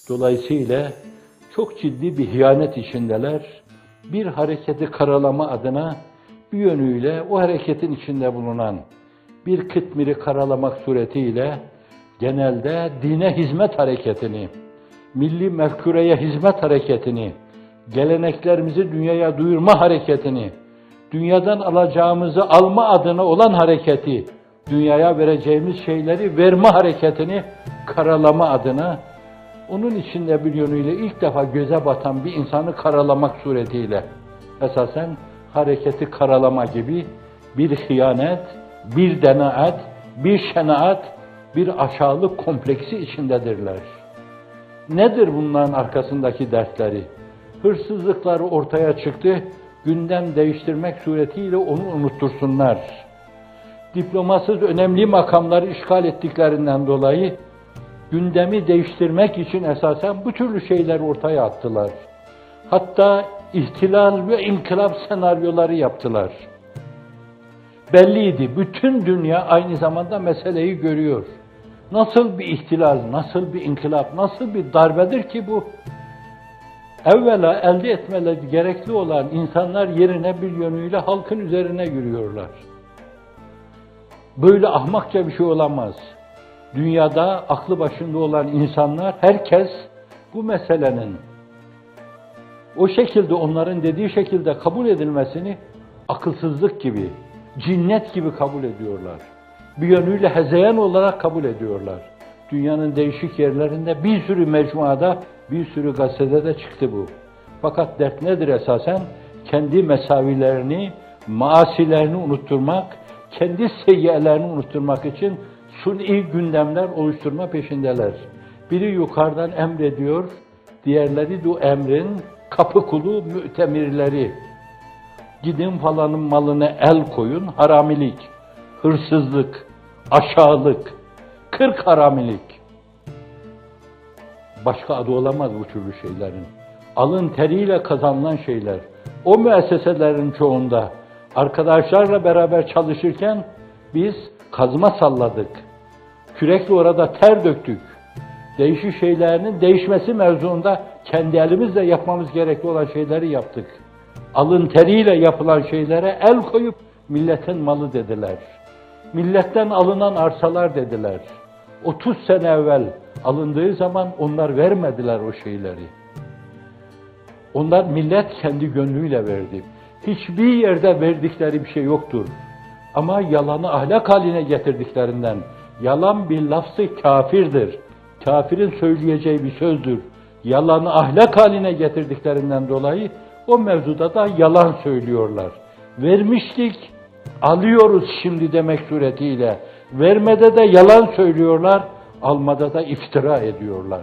Dolayısıyla çok ciddi bir hıyanet içindeler. Bir hareketi karalama adına bir yönüyle o hareketin içinde bulunan bir kıtmiri karalamak suretiyle genelde dine hizmet hareketini, milli mefkureye hizmet hareketini, geleneklerimizi dünyaya duyurma hareketini, dünyadan alacağımızı alma adına olan hareketi, dünyaya vereceğimiz şeyleri verme hareketini karalama adına, onun içinde bir yönüyle ilk defa göze batan bir insanı karalamak suretiyle, esasen hareketi karalama gibi bir hıyanet, bir denaat, bir şenaat, bir aşağılık kompleksi içindedirler. Nedir bunların arkasındaki dertleri? Hırsızlıkları ortaya çıktı, gündem değiştirmek suretiyle onu unuttursunlar. Diplomasız önemli makamları işgal ettiklerinden dolayı gündemi değiştirmek için esasen bu türlü şeyler ortaya attılar. Hatta ihtilal ve inkılap senaryoları yaptılar. Belliydi, bütün dünya aynı zamanda meseleyi görüyor. Nasıl bir ihtilal, nasıl bir inkılap, nasıl bir darbedir ki bu? Evvela elde etmeleri gerekli olan insanlar yerine bir yönüyle halkın üzerine yürüyorlar. Böyle ahmakça bir şey olamaz. Dünyada aklı başında olan insanlar, herkes bu meselenin o şekilde, onların dediği şekilde kabul edilmesini akılsızlık gibi, cinnet gibi kabul ediyorlar. Bir yönüyle hezeyan olarak kabul ediyorlar. Dünyanın değişik yerlerinde bir sürü mecmuada, bir sürü gazetede çıktı bu. Fakat dert nedir esasen? Kendi mesavilerini, maasilerini unutturmak, kendi seyyiyelerini unutturmak için suni gündemler oluşturma peşindeler. Biri yukarıdan emrediyor, diğerleri de o emrin kapı kulu mütemirleri. Gidin falanın malına el koyun, haramilik, hırsızlık, aşağılık, 40 haramilik. Başka adı olamaz bu türlü şeylerin. Alın teriyle kazanılan şeyler. O müesseselerin çoğunda arkadaşlarla beraber çalışırken biz kazma salladık. Kürekle orada ter döktük. Değişik şeylerinin değişmesi mevzuunda kendi elimizle yapmamız gerekli olan şeyleri yaptık. Alın teriyle yapılan şeylere el koyup milletin malı dediler. Milletten alınan arsalar dediler. 30 sene evvel alındığı zaman onlar vermediler o şeyleri. Onlar millet kendi gönlüyle verdi. Hiçbir yerde verdikleri bir şey yoktur. Ama yalanı ahlak haline getirdiklerinden, yalan bir lafzı kafirdir. Kafirin söyleyeceği bir sözdür. Yalanı ahlak haline getirdiklerinden dolayı o mevzuda da yalan söylüyorlar. Vermiştik, alıyoruz şimdi demek suretiyle. Vermede de yalan söylüyorlar, almada da iftira ediyorlar.